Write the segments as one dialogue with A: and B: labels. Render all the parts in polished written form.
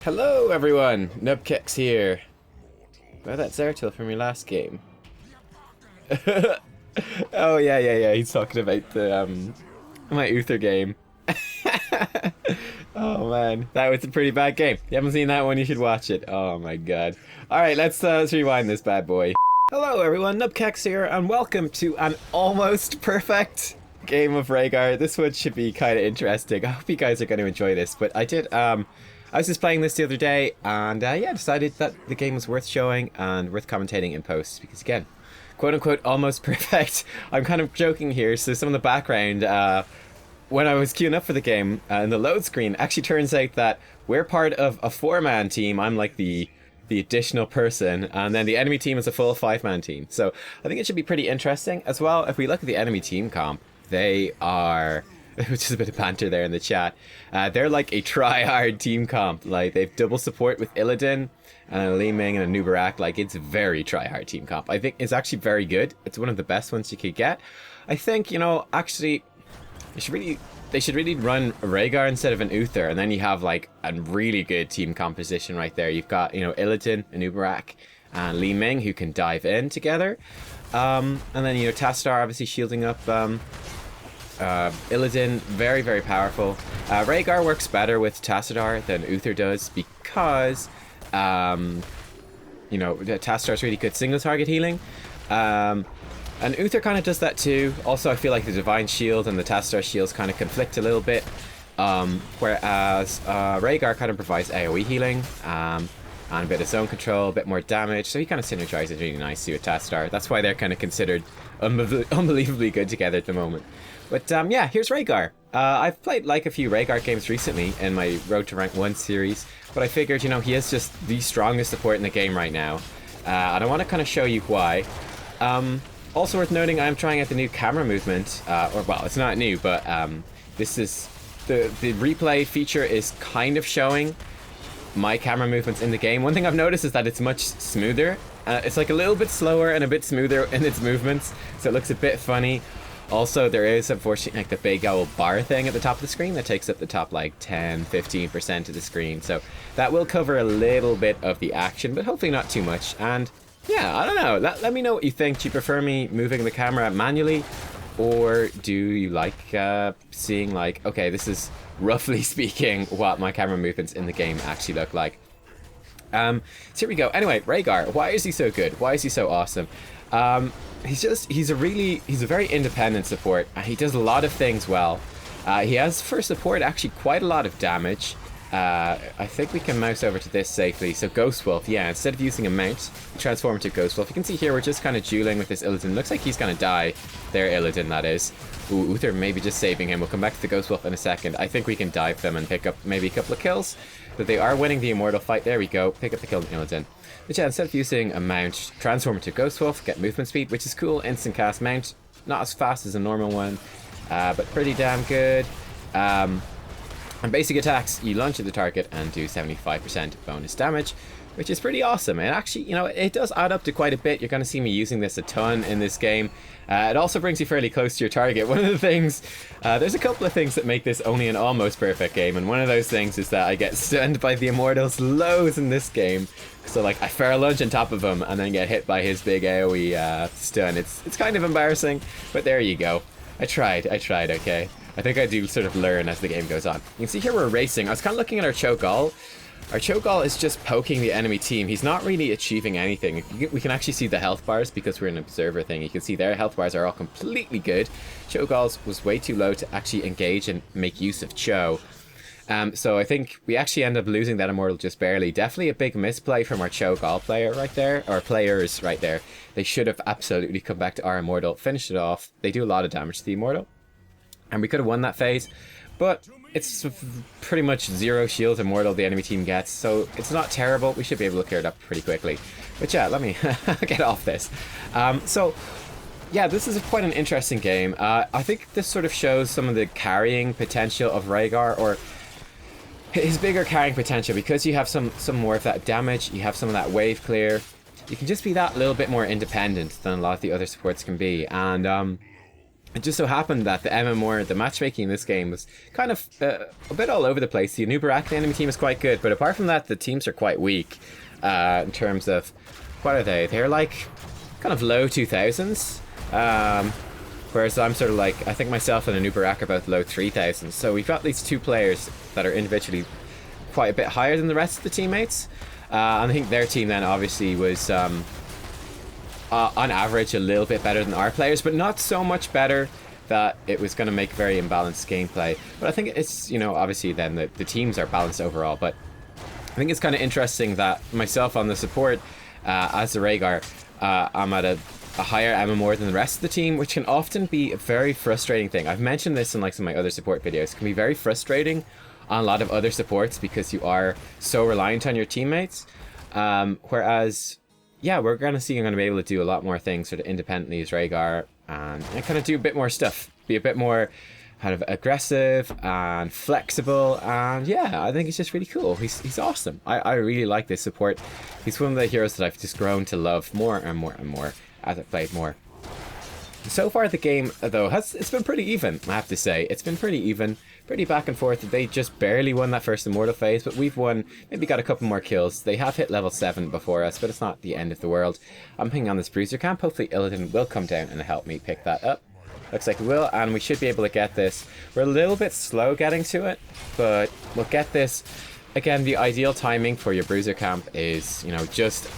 A: Hello everyone, Nubkeks here. Oh, that's Zertil from your last game. Oh yeah, he's talking about the my Uther game. Oh man, that was a pretty bad game. If you haven't seen that one, you should watch it. Oh my god. Alright, let's rewind this bad boy. Hello everyone, Nubkeks here, and welcome to an almost perfect game of Rehgar. This one should be kind of interesting. I hope you guys are going to enjoy this, but I was just playing this the other day, and yeah, decided that the game was worth showing and worth commentating in post, because again, quote-unquote almost perfect. I'm kind of joking here, so some of the background, when I was queuing up for the game, in the load screen, actually turns out that we're part of a 4-man team. I'm like the additional person, and then the enemy team is a full 5-man team. So I think it should be pretty interesting. As well, if we look at the enemy team comp, they are... which is a bit of banter there in the chat. They're like a try-hard team comp. Like, they've double support with Illidan and a Li Ming and a Nubarak. Like, it's a very try-hard team comp. I think it's actually very good. It's one of the best ones you could get. I think, you know, actually, they should really run Rehgar instead of an Uther, and then you have like a really good team composition right there. You've got, you know, Illidan, a Nubarak, and Li Ming who can dive in together. And then, you know, Tastar obviously shielding up Illidan, very, very powerful. Rehgar works better with Tassadar than Uther does because, you know, Tassadar's really good single target healing. And Uther kind of does that too. Also, I feel like the Divine Shield and the Tassadar shields kind of conflict a little bit. Whereas Rehgar kind of provides AoE healing and a bit of zone control, a bit more damage. So he kind of synergizes really nicely with Tassadar. That's why they're kind of considered unbelievably good together at the moment. But yeah, here's Rehgar. I've played like a few Rehgar games recently in my Road to Rank 1 series, but I figured, you know, he is just the strongest support in the game right now. And I want to kind of show you why. Also worth noting, I'm trying out the new camera movement, or well, it's not new, but this is, the replay feature is kind of showing my camera movements in the game. One thing I've noticed is that it's much smoother. It's like a little bit slower and a bit smoother in its movements, so it looks a bit funny. Also, there is, unfortunately, like the big old bar thing at the top of the screen that takes up the top like 10-15% of the screen. So that will cover a little bit of the action, but hopefully not too much. And yeah, I don't know. Let me know what you think. Do you prefer me moving the camera manually? Or do you like seeing like, okay, this is roughly speaking what my camera movements in the game actually look like. So here we go. Anyway, Rehgar, why is he so good? Why is he so awesome? He's a very independent support. He does a lot of things well. He has for support actually quite a lot of damage. I think we can mouse over to this safely. So Ghost Wolf, yeah, instead of using a mount, transform into Ghost Wolf. You can see here we're just kind of dueling with this Illidan. Looks like he's gonna die. There, Illidan, that is. Ooh, Uther maybe just saving him. We'll come back to the Ghost Wolf in a second. I think we can dive them and pick up maybe a couple of kills. But they are winning the Immortal fight. There we go. Pick up the kill on Illidan. But yeah, instead of using a mount, transform into Ghost Wolf, get movement speed, which is cool. Instant cast mount. Not as fast as a normal one, but pretty damn good. And basic attacks, you launch at the target and do 75% bonus damage, which is pretty awesome. And actually, you know, it does add up to quite a bit. You're going to see me using this a ton in this game. It also brings you fairly close to your target. One of the things, there's a couple of things that make this only an almost perfect game, and one of those things is that I get stunned by the Immortals loads in this game. So like, I fair lunge on top of him and then get hit by his big AoE stun. It's kind of embarrassing, but there you go. I tried, okay? I think I do sort of learn as the game goes on. You can see here we're racing. I was kind of looking at our Cho'Gall. Our Cho'Gall is just poking the enemy team. He's not really achieving anything. We can actually see the health bars because we're an observer thing. You can see their health bars are all completely good. Cho'Gall's was way too low to actually engage and make use of Cho. So I think we actually end up losing that Immortal just barely. Definitely a big misplay from our Cho'Gall player right there, or players right there. They should have absolutely come back to our Immortal, finished it off. They do a lot of damage to the Immortal, and we could have won that phase, but it's pretty much zero shield Immortal the enemy team gets, so it's not terrible. We should be able to clear it up pretty quickly. But yeah, let me get off this. So yeah, this is quite an interesting game. I think this sort of shows some of the carrying potential of Rehgar, or his bigger carrying potential, because you have some more of that damage, you have some of that wave clear. You can just be that little bit more independent than a lot of the other supports can be, and It just so happened that the MMR, the matchmaking in this game was kind of a bit all over the place. The Nubkeks enemy team is quite good, but apart from that, the teams are quite weak in terms of, what are they? They're like kind of low 2000s. Whereas I'm sort of like, I think myself and a Nubkeks are both low 3000s. So we've got these two players that are individually quite a bit higher than the rest of the teammates. And I think their team then obviously was on average a little bit better than our players, but not so much better that it was going to make very imbalanced gameplay. But I think it's, you know, obviously then the teams are balanced overall, but I think it's kind of interesting that myself on the support as the Rehgar, I'm at a higher MMR than the rest of the team, which can often be a very frustrating thing. I've mentioned this in like some of my other support videos. It can be very frustrating on a lot of other supports because you are so reliant on your teammates. Whereas, yeah, we're going to see I'm going to be able to do a lot more things sort of independently as Rehgar and kind of do a bit more stuff, be a bit more kind of aggressive and flexible, and yeah, I think it's just really cool. He's awesome. I really like this support. He's one of the heroes that I've just grown to love more and more and more as I've played more. So far the game, though, it's been pretty even, I have to say. It's been pretty even, pretty back and forth. They just barely won that first Immortal phase, but we've won, maybe got a couple more kills. They have hit level 7 before us, but it's not the end of the world. I'm pinging on this Bruiser camp. Hopefully Illidan will come down and help me pick that up. Looks like we will, and we should be able to get this. We're a little bit slow getting to it, but we'll get this. Again, the ideal timing for your Bruiser camp is, you know, just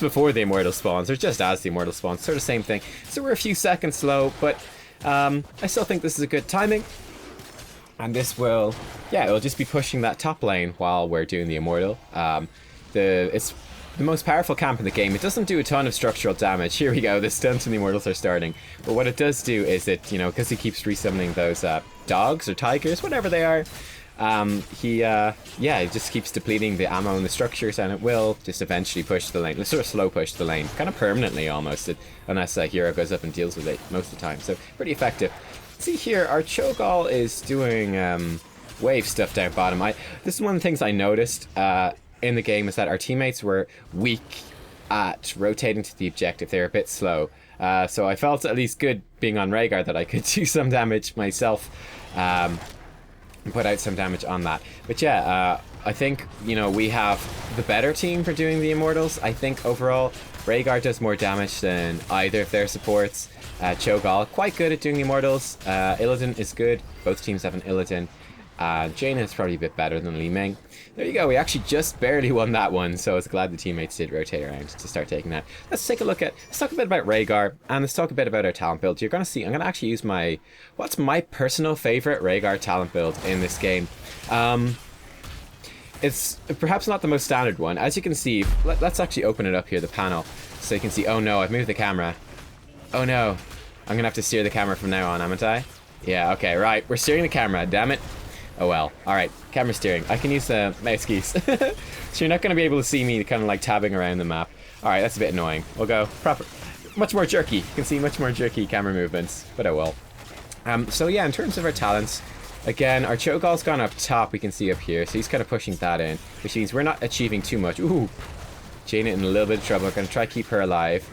A: before the Immortal spawns, or just as the Immortal spawns, sort of same thing. So we're a few seconds slow, but I still think this is a good timing. And this will, yeah, it'll just be pushing that top lane while we're doing the Immortal. It's the most powerful camp in the game. It doesn't do a ton of structural damage. Here we go, the stuns and the Immortals are starting. But what it does do is it, you know, because he keeps resummoning those dogs or tigers, whatever they are, he just keeps depleting the ammo and the structures, and it will just eventually push the lane. Let's sort of slow push the lane, kind of permanently almost, unless a hero goes up and deals with it most of the time. So pretty effective. See here, our Cho'Gall is doing wave stuff down bottom. This is one of the things I noticed in the game, is that our teammates were weak at rotating to the objective. They were a bit slow. So I felt at least good being on Rehgar that I could do some damage myself. Put out some damage on that. But yeah, I think, you know, we have the better team for doing the Immortals. I think overall Rehgar does more damage than either of their supports. Cho'Gall, quite good at doing the Immortals. Illidan is good. Both teams have an Illidan. Jaina is probably a bit better than Li Ming. There you go, we actually just barely won that one, so I was glad the teammates did rotate around to start taking that. Let's talk a bit about Rehgar, and let's talk a bit about our talent build. You're going to see, I'm going to actually use what's my personal favourite Rehgar talent build in this game. It's perhaps not the most standard one. As you can see, let's actually open it up here, the panel, so you can see, oh no, I've moved the camera. Oh no, I'm going to have to steer the camera from now on, haven't I? Yeah, okay, right, we're steering the camera, damn it. Oh well. Alright, camera steering. I can use the mouse keys. So you're not going to be able to see me kind of like tabbing around the map. Alright, that's a bit annoying. We'll go much more jerky. You can see much more jerky camera movements, but oh well. So yeah, in terms of our talents, again, our Cho'Gall's gone up top, we can see up here. So he's kind of pushing that in, which means we're not achieving too much. Ooh, Jaina in a little bit of trouble. We're going to try to keep her alive.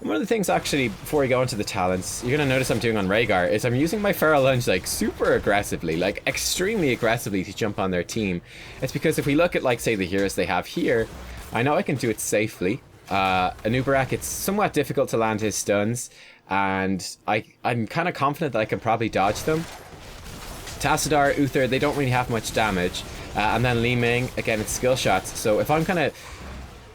A: One of the things, actually, before we go into the talents, you're going to notice I'm doing on Rehgar is I'm using my Feral Lunge, like, super aggressively, like, extremely aggressively to jump on their team. It's because if we look at, like, say, the heroes they have here, I know I can do it safely. Nubkeks, it's somewhat difficult to land his stuns, and I'm kind of confident that I can probably dodge them. Tassadar, Uther, they don't really have much damage. And then Li Ming, again, it's skill shots. So if I'm kind of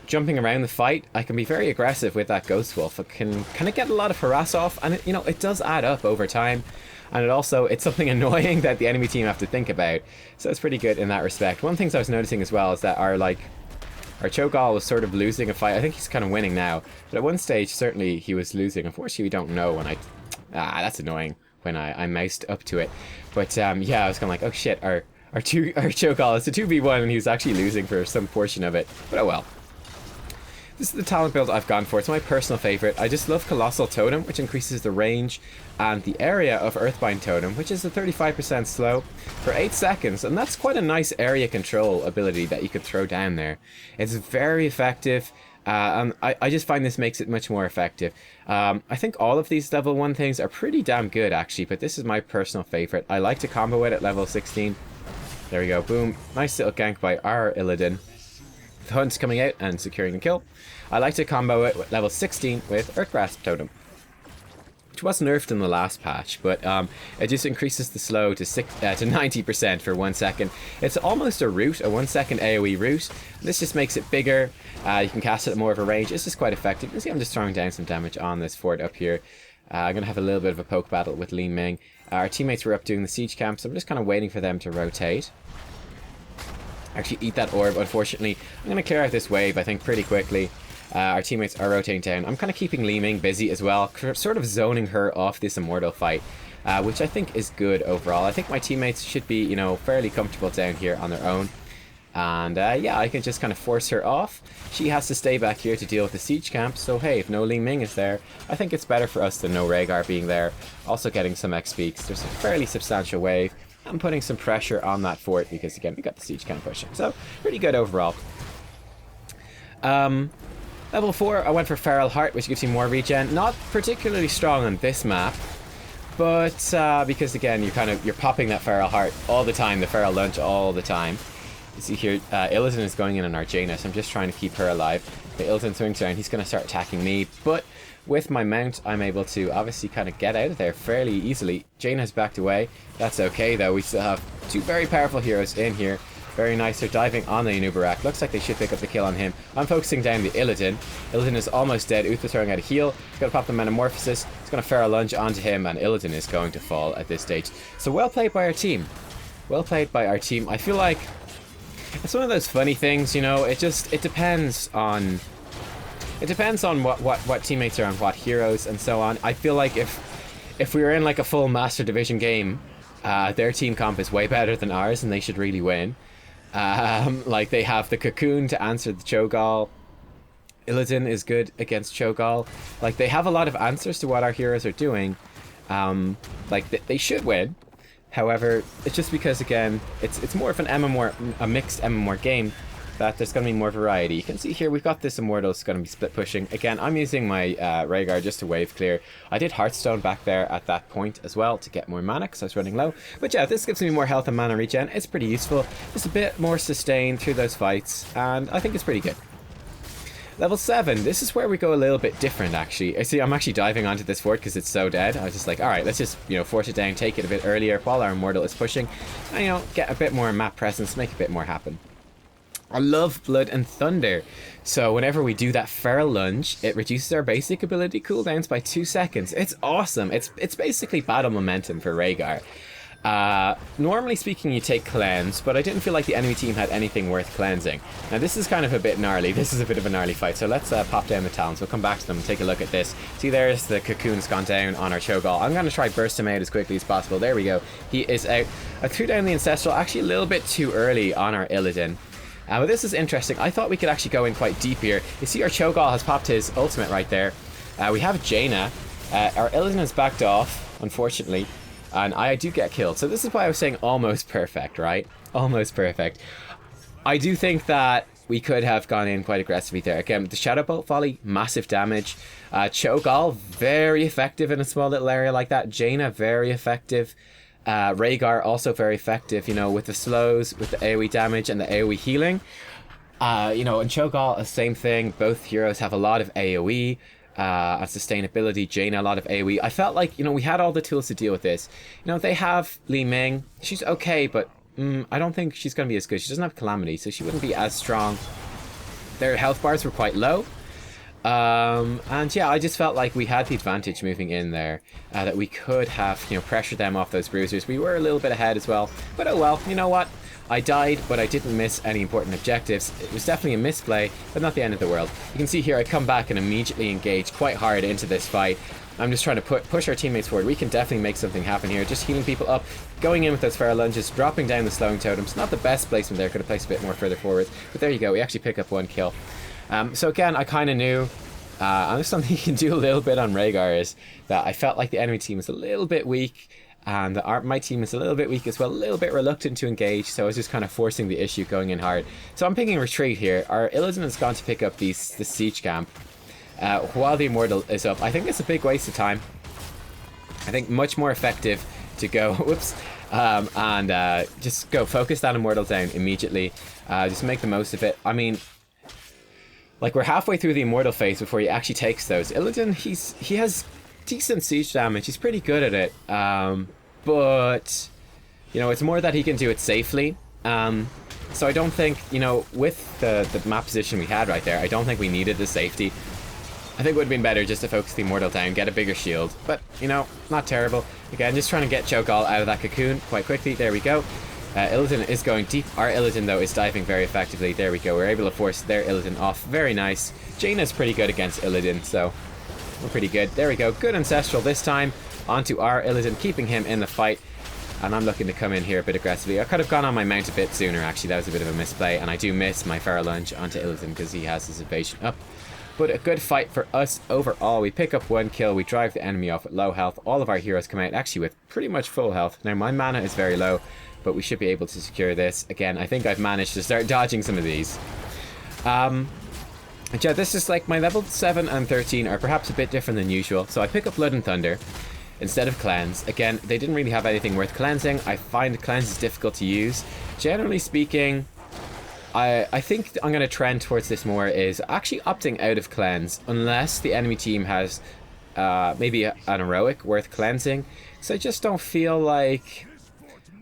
A: jumping around the fight, I can be very aggressive with that Ghost Wolf. I can kind of get a lot of harass off, and it, you know, it does add up over time, and it's something annoying that the enemy team have to think about, so it's pretty good in that respect. One of the things I was noticing as well is that our Cho'Gall was sort of losing a fight. I think he's kind of winning now, but at one stage certainly he was losing. Unfortunately we don't know when that's annoying when I moused up to it, but yeah, I was kind of like, oh shit, our Cho'Gall is a 2v1 and he was actually losing for some portion of it, but oh well. This is the talent build I've gone for. It's my personal favourite. I just love Colossal Totem, which increases the range and the area of Earthbind Totem, which is a 35% slow for 8 seconds. And that's quite a nice area control ability that you could throw down there. It's very effective. And I just find this makes it much more effective. I think all of these level 1 things are pretty damn good, actually, but this is my personal favorite. I like to combo it at level 16. There we go, boom. Nice little gank by our Illidan. The Hunt's coming out and securing the kill. I like to combo it with level 16 with Earthgrasp Totem, which was nerfed in the last patch, but it just increases the slow to 90% for 1 second. It's almost a root, a 1 second AoE root. This just makes it bigger. You can cast it at more of a range. It's just quite effective. You can see I'm just throwing down some damage on this fort up here. I'm going to have a little bit of a poke battle with Li Ming. Our teammates were up doing the siege camp, so I'm just kind of waiting for them to rotate. Actually eat that orb, unfortunately. I'm going to clear out this wave, I think, pretty quickly. Our teammates are rotating down. I'm kind of keeping Li Ming busy as well, sort of zoning her off this Immortal fight, which I think is good overall. I think my teammates should be, you know, fairly comfortable down here on their own. And yeah, I can just kind of force her off. She has to stay back here to deal with the siege camp, so hey, if no Li Ming is there, I think it's better for us than no Rehgar being there. Also getting some XP, because there's a fairly substantial wave. I'm putting some pressure on that fort, because again, we got the siege camp pushing. So, pretty good overall. Level 4, I went for Feral Heart, which gives you more regen. Not particularly strong on this map, but because again, you're popping that Feral Heart all the time, the Feral Lunge all the time. You see here, Illidan is going in on our Jaina, so I'm just trying to keep her alive. The Illidan swings around, he's going to start attacking me, but with my mount, I'm able to obviously kind of get out of there fairly easily. Jaina's backed away. That's okay, though. We still have two very powerful heroes in here. Very nice. They're diving on the Anubarak. Looks like they should pick up the kill on him. I'm focusing down the Illidan. Illidan is almost dead. Uther throwing out a heal. He's going to pop the Metamorphosis. He's going to Feral Lunge onto him, and Illidan is going to fall at this stage. So well played by our team. Well played by our team. I feel like it's one of those funny things, you know. It depends on what teammates are on what heroes and so on. I feel like if we were in like a full Master Division game, their team comp is way better than ours, and they should really win. Like they have the Cocoon to answer the Cho'Gall. Illidan is good against Cho'Gall. Like they have a lot of answers to what our heroes are doing. Like they should win. However, it's just because again, it's more of an MMOR, a mixed MMOR game, that there's going to be more variety. You can see here we've got this Immortal's going to be split pushing. Again, I'm using my Rehgar just to wave clear. I did Hearthstone back there at that point as well to get more mana because I was running low. But yeah, this gives me more health and mana regen. It's pretty useful. Just a bit more sustain through those fights, and I think it's pretty good. Level 7, this is where we go a little bit different actually. I see I'm actually diving onto this fort because it's so dead. I was just like, alright, let's just, you know, force it down, take it a bit earlier while our Immortal is pushing. And, you know, get a bit more map presence, make a bit more happen. I love Blood and Thunder. So whenever we do that Feral Lunge, it reduces our basic ability cooldowns by 2 seconds. It's awesome. It's basically battle momentum for Rehgar. Normally speaking, you take Cleanse, but I didn't feel like the enemy team had anything worth cleansing. Now this is kind of a bit gnarly. This is a bit of a gnarly fight, so let's pop down the talents. We'll come back to them and take a look at this. See, there's the Cocoon's gone down on our Cho'Gall. I'm going to try burst him out as quickly as possible. There we go. He is out. I threw down the Ancestral actually a little bit too early on our Illidan. But this is interesting. I thought we could actually go in quite deep here. You see our Cho'Gall has popped his ultimate right there. We have Jaina. Our Illidan has backed off, unfortunately. And I do get killed. So this is why I was saying almost perfect, right? Almost perfect. I do think that we could have gone in quite aggressively there. Again, the Shadow Bolt Volley, massive damage. Cho'Gall, very effective in a small little area like that. Jaina, very effective. Rehgar, also very effective, you know, with the slows, with the AoE damage and the AoE healing. You know, and Cho'Gall, same thing. Both heroes have a lot of AoE. And sustainability. Jaina, a lot of AoE. I felt like, you know, we had all the tools to deal with this. You know, they have Li Ming. She's okay, but I don't think she's going to be as good. She doesn't have Calamity, so she wouldn't be as strong. Their health bars were quite low. And yeah, I just felt like we had the advantage moving in there, that we could have, you know, pressured them off those bruisers. We were a little bit ahead as well, but oh well, you know what? I died, but I didn't miss any important objectives. It was definitely a misplay, but not the end of the world. You can see here I come back and immediately engage quite hard into this fight. I'm just trying to push our teammates forward. We can definitely make something happen here. Just healing people up, going in with those Feral Lunges, dropping down the slowing totems. Not the best placement there, could have placed a bit more further forward. But there you go, we actually pick up 1 kill. So again, I kind of knew, and there's something you can do a little bit on Rehgar, is that I felt like the enemy team was a little bit weak. And my team is a little bit weak as well, a little bit reluctant to engage, so I was just kind of forcing the issue, going in hard. So I'm picking retreat here. Our Illidan has gone to pick up the siege camp while the Immortal is up. I think it's a big waste of time. I think much more effective to go, whoops, and just go focus that Immortal down immediately. Just make the most of it. I mean, like, we're halfway through the Immortal phase before he actually takes those. Illidan, he has decent siege damage. He's pretty good at it. But, you know, it's more that he can do it safely. So I don't think, you know, with the map position we had right there, I don't think we needed the safety. I think it would have been better just to focus the Immortal down, get a bigger shield. But, you know, not terrible. Again, just trying to get Cho'Gall out of that cocoon quite quickly. There we go. Illidan is going deep. Our Illidan, though, is diving very effectively. There we go. We're able to force their Illidan off. Very nice. Jaina's pretty good against Illidan, so we're pretty good. There we go. Good Ancestral this time. Onto our Illidan, keeping him in the fight. And I'm looking to come in here a bit aggressively. I could have gone on my mount a bit sooner, actually. That was a bit of a misplay. And I do miss my Feral Lunge onto Illidan because he has his evasion up. But a good fight for us overall. We pick up 1 kill. We drive the enemy off with low health. All of our heroes come out actually with pretty much full health. Now, my mana is very low, but we should be able to secure this. Again, I think I've managed to start dodging some of these. Yeah, this is like my level 7 and 13 are perhaps a bit different than usual. So I pick up Blood and Thunder instead of Cleanse. Again, they didn't really have anything worth cleansing. I find Cleanse is difficult to use. Generally speaking, I think I'm going to trend towards this more is actually opting out of Cleanse unless the enemy team has maybe an heroic worth cleansing. So I just don't feel like,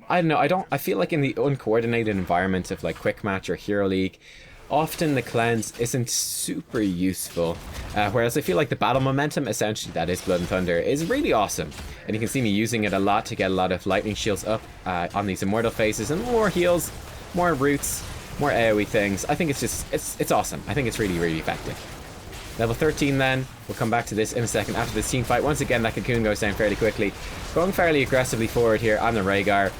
A: I don't know, I feel like in the uncoordinated environment of like Quick Match or Hero League, often the Cleanse isn't super useful. Whereas I feel like the battle momentum, essentially that is Blood and Thunder, is really awesome. And you can see me using it a lot to get a lot of lightning shields up on these Immortal phases, and more heals, more roots, more AoE things. I think it's just, it's awesome. I think it's really, really effective. Level 13 then. We'll come back to this in a second after this team fight. Once again, that cocoon goes down fairly quickly. Going fairly aggressively forward here on the Rehgar.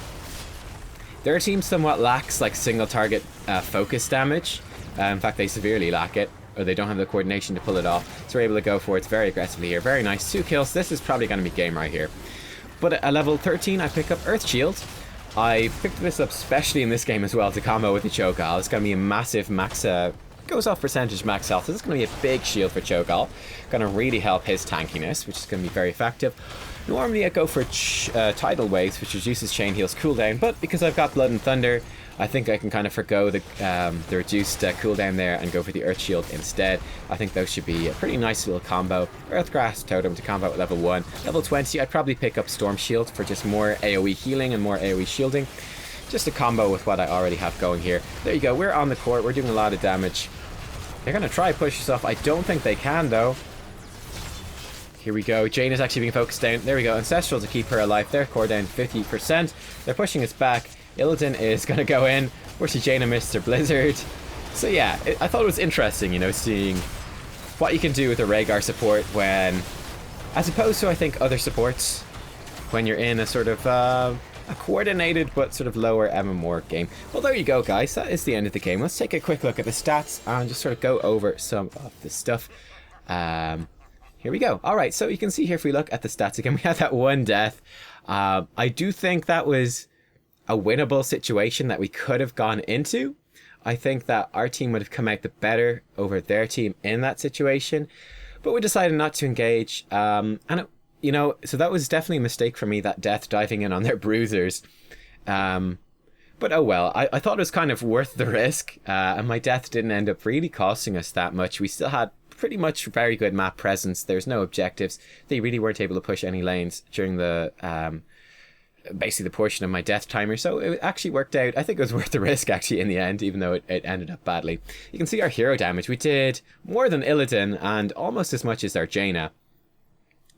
A: Their team somewhat lacks like single target focus damage. In fact, they severely lack it, or they don't have the coordination to pull it off. So we're able to go for it very aggressively here. Very nice. 2 kills. This is probably going to be game right here. But at level 13, I pick up Earth Shield. I picked this up especially in this game as well to combo with the Cho'Gall. It's going to be a massive max, goes off percentage max health. This is going to be a big shield for Cho'Gall. Going to really help his tankiness, which is going to be very effective. Normally I go for Tidal Waves, which reduces Chain Heal's cooldown, but because I've got Blood and Thunder, I think I can kind of forgo the reduced cooldown there and go for the Earth Shield instead. I think those should be a pretty nice little combo. Earthgrass Totem to combo at level 1. Level 20, I'd probably pick up Storm Shield for just more AoE healing and more AoE shielding. Just a combo with what I already have going here. There you go, we're on the court, we're doing a lot of damage. They're going to try push us off. I don't think they can though. Here we go. Jane is actually being focused down. There we go. Ancestral to keep her alive. Their core down 50%. They're pushing us back. Illidan is going to go in. Fortunately, Jaina missed her Blizzard. So yeah, I thought it was interesting, you know, seeing what you can do with a Rehgar support when, as opposed to, I think, other supports, when you're in a sort of a coordinated but sort of lower MMR game. Well, there you go, guys. That is the end of the game. Let's take a quick look at the stats and just sort of go over some of the stuff. Here we go. All right, so you can see here if we look at the stats again, we had that 1 death. I do think that was a winnable situation that we could have gone into. I think that our team would have come out the better over their team in that situation, but we decided not to engage. And it, you know, so that was definitely a mistake for me, that death diving in on their bruisers. But oh well, I thought it was kind of worth the risk, and my death didn't end up really costing us that much. We still had pretty much very good map presence. There's no objectives. They really weren't able to push any lanes during the basically the portion of my death timer, so it actually worked out. I think it was worth the risk actually in the end, even though it ended up badly. You can see our hero damage. We did more than Illidan and almost as much as our Jaina.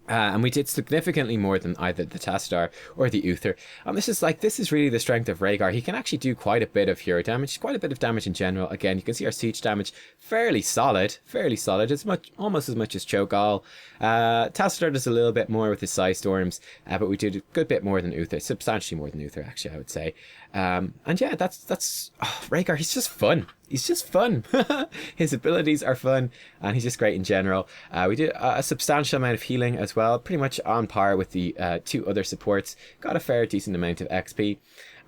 A: And we did significantly more than either the Tassadar or the Uther. And this is really the strength of Rehgar. He can actually do quite a bit of hero damage, quite a bit of damage in general. Again, you can see our siege damage fairly solid. It's almost as much as Cho'Gall. Tassadar does a little bit more with his Psy Storms, but we did a good bit more than Uther, substantially more than Uther, actually, I would say. And yeah, that's Rehgar. He's just fun. he's just fun. His abilities are fun, and he's just great in general. We did a substantial amount of healing as well, pretty much on par with the two other supports. Got a fair decent amount of XP.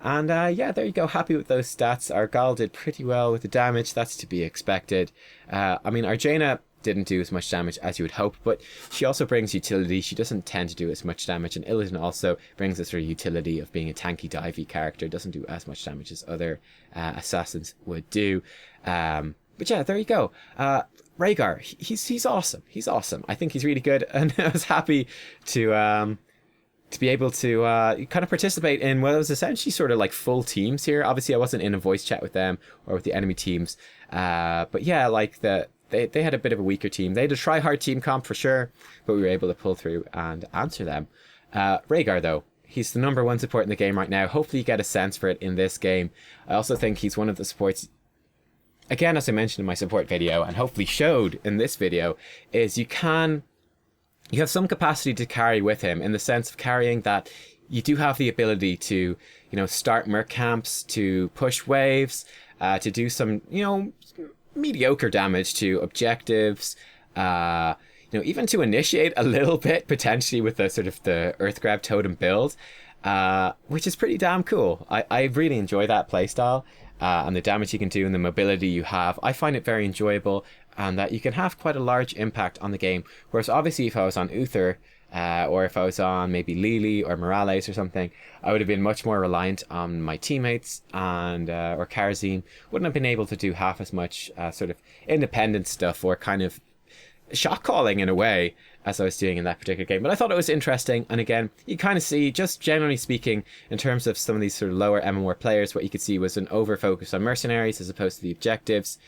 A: And yeah, there you go. Happy with those stats. Our Gal did pretty well with the damage. That's to be expected. I mean, our Jaina didn't do as much damage as you would hope, but she also brings utility. She doesn't tend to do as much damage, and Illidan also brings this sort of utility of being a tanky divey character. Doesn't do as much damage as other assassins would do. But yeah, there you go. Rehgar, he's awesome. He's awesome. I think he's really good, and I was happy to be able to kind of participate in what was essentially sort of like full teams here. Obviously, I wasn't in a voice chat with them or with the enemy teams, but yeah, like they had a bit of a weaker team. They had a try-hard team comp for sure, but we were able to pull through and answer them. Rehgar, though, he's the #1 support in the game right now. Hopefully you get a sense for it in this game. I also think he's one of the supports, again, as I mentioned in my support video, and hopefully showed in this video, is you have some capacity to carry with him, in the sense of carrying that you do have the ability to, start merc camps, to push waves, to do some, mediocre damage to objectives, even to initiate a little bit potentially with the sort of the Earth Grab Totem build, which is pretty damn cool. I really enjoy that playstyle, and the damage you can do and the mobility you have. I find it very enjoyable, and that you can have quite a large impact on the game. Whereas obviously if I was on Uther, or if I was on maybe Lili or Morales or something, I would have been much more reliant on my teammates, and or Karazim wouldn't have been able to do half as much sort of independent stuff or kind of shot calling in a way as I was doing in that particular game. But I thought it was interesting, and again, you kind of see, just generally speaking, in terms of some of these sort of lower MMOR players, what you could see was an over focus on mercenaries as opposed to the objectives.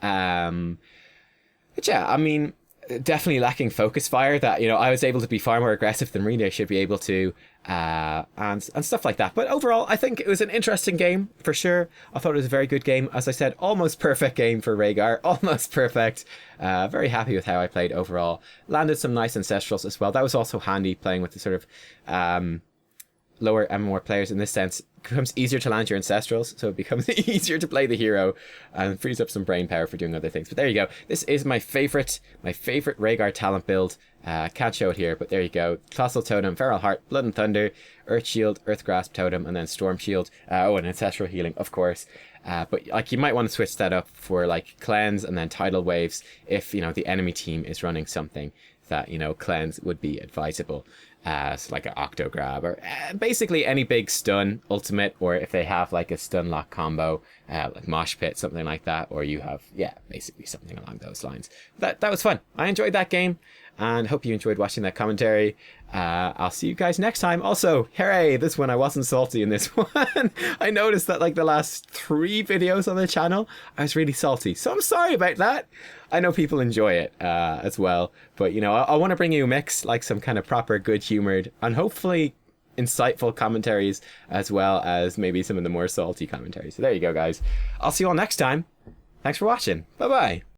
A: But yeah, I mean, definitely lacking focus fire that, I was able to be far more aggressive than Rene should be able to, and stuff like that. But overall, I think it was an interesting game for sure. I thought it was a very good game. As I said, almost perfect game for Rehgar, almost perfect. Very happy with how I played overall. Landed some nice ancestrals as well. That was also handy, playing with the sort of lower MMOR players. In this sense, it becomes easier to land your ancestrals, so it becomes easier to play the hero and frees up some brain power for doing other things. But there you go. This is my favorite Rehgar talent build. Can't show it here, but there you go. Colossal Totem, Feral Heart, Blood and Thunder, Earth Shield, Earth Grasp Totem, and then Storm Shield. And Ancestral Healing, of course. But like, you might want to switch that up for like Cleanse and then Tidal Waves if the enemy team is running something that Cleanse would be advisable. So like an Octo Grab, or basically any big stun ultimate, or if they have like a stun lock combo, like Mosh Pit, something like that, or you have, basically something along those lines. That was fun. I enjoyed that game, and hope you enjoyed watching that commentary. I'll see you guys next time. Also, hooray, this one I wasn't salty in this one. I noticed that like the last 3 videos on the channel, I was really salty, so I'm sorry about that. I know people enjoy it as well, but I want to bring you a mix, like some kind of proper good humored and hopefully insightful commentaries, as well as maybe some of the more salty commentaries. So there you go, guys. I'll see you all next time. Thanks for watching. Bye bye.